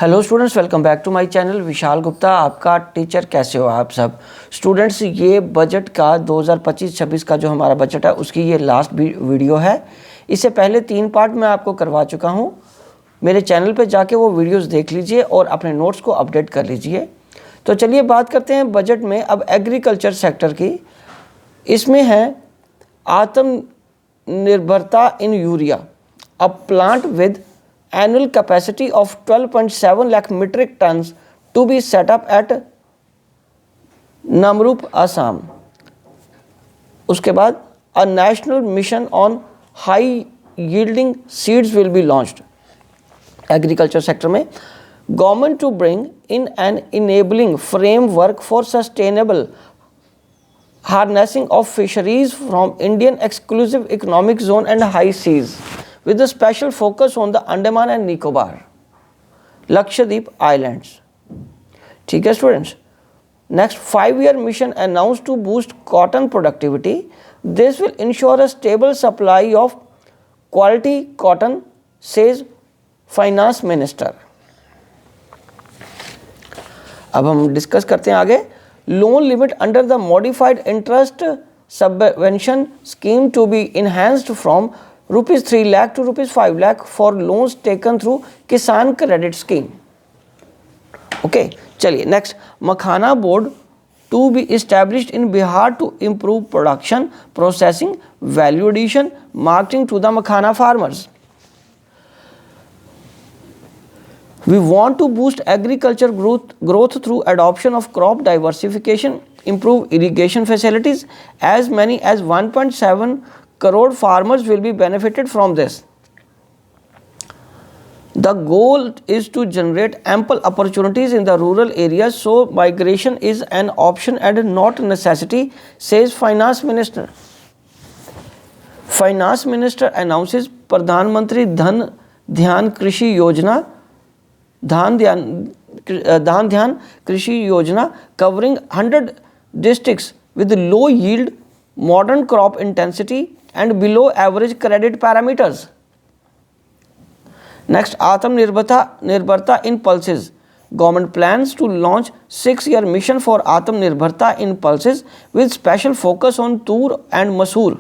Hello students, welcome back to my channel. Vishal Gupta आपका teacher. कैसे हो आप सब स्टूडेंट्स? ये बजट का 2025-26 का जो हमारा बजट है उसकी ये लास्ट वीडियो है। इससे पहले 3 पार्ट मैं आपको करवा चुका हूँ। मेरे चैनल पे जाके वो वीडियोस देख लीजिए और अपने नोट्स को अपडेट कर लीजिए। तो चलिए बात करते हैं बजट में अब एग्रीकल्चर सेक्टर की। इसमें है आत्मनिर्भरता in urea, a plant with annual capacity of 12.7 lakh metric tons to be set up at Namrup, Assam. उसके बाद a national mission on high yielding seeds will be launched. Agriculture sector में government to bring in an enabling framework for sustainable harnessing of fisheries from Indian exclusive economic zone and high seas, with a special focus on the Andaman and Nicobar, Lakshadweep Islands. ठीक है students. Next 5-year mission announced to boost cotton productivity. This will ensure a stable supply of quality cotton, says Finance Minister. अब हम discuss करते हैं आगे। Loan limit under the modified interest subvention scheme to be enhanced from ₹3 lakh to ₹5 lakh for loans taken through Kisan credit scheme. Okay, चलिए next. Makhana board to be established in Bihar to improve production, processing, value addition, marketing to the makhana farmers. We want to boost agriculture growth through adoption of crop diversification, improve irrigation facilities. As many as 1.7 crore farmers will be benefited from this. The goal is to generate ample opportunities in the rural areas, so migration is an option and not a necessity, says Finance Minister. Finance Minister announces Pradhan Mantri Dhan Dhyan Krishi Yojana, Dhan Dhyan Krishi Yojana, covering 100 districts with low yield, modern crop intensity and below average credit parameters. Next, Atmanirbharta in pulses. Government plans to launch 6-year mission for Atmanirbharta in pulses with special focus on tur and masoor.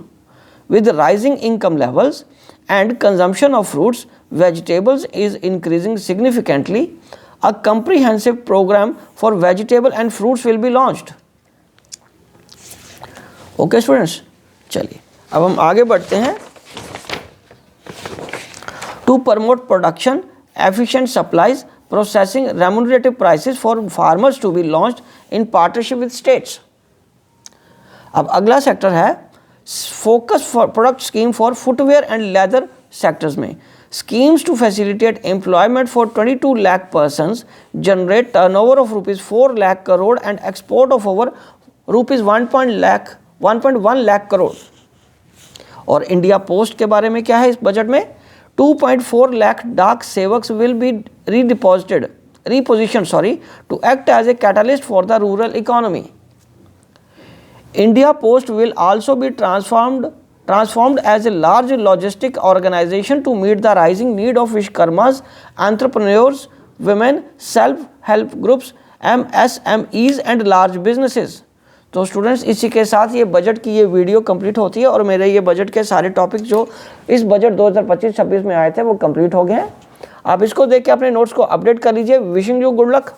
With rising income levels and consumption of fruits, vegetables is increasing significantly. A comprehensive program for vegetable and fruits will be launched. Okay students, चलिए अब हम आगे बढ़ते हैं। To promote production, efficient supplies, processing, remunerative prices for farmers to be launched in partnership with states. अब अगला sector है focus for product scheme for footwear and leather sectors में। Schemes to facilitate employment for 22 lakh persons, generate turnover of ₹4 lakh crore and export of over ₹1.1 lakh crore। और India post के बारे में क्या है इस बजट में? 2.4 लाख डाक sevaks will be repositioned to act as a catalyst for the rural economy. India Post will also be transformed as a large logistic organization to meet the rising need of Vishwakarmas, entrepreneurs, women, self-help groups, MSMEs and large businesses. तो students इसी के साथ ये budget की ये video complete होती है और मेरे ये बजट के सारे टॉपिक जो इस बजट 2025-26 में आए थे वो कंप्लीट हो गए हैं। आप इसको देख के अपने नोट्स को अपडेट कर लीजिए। Wishing you good luck.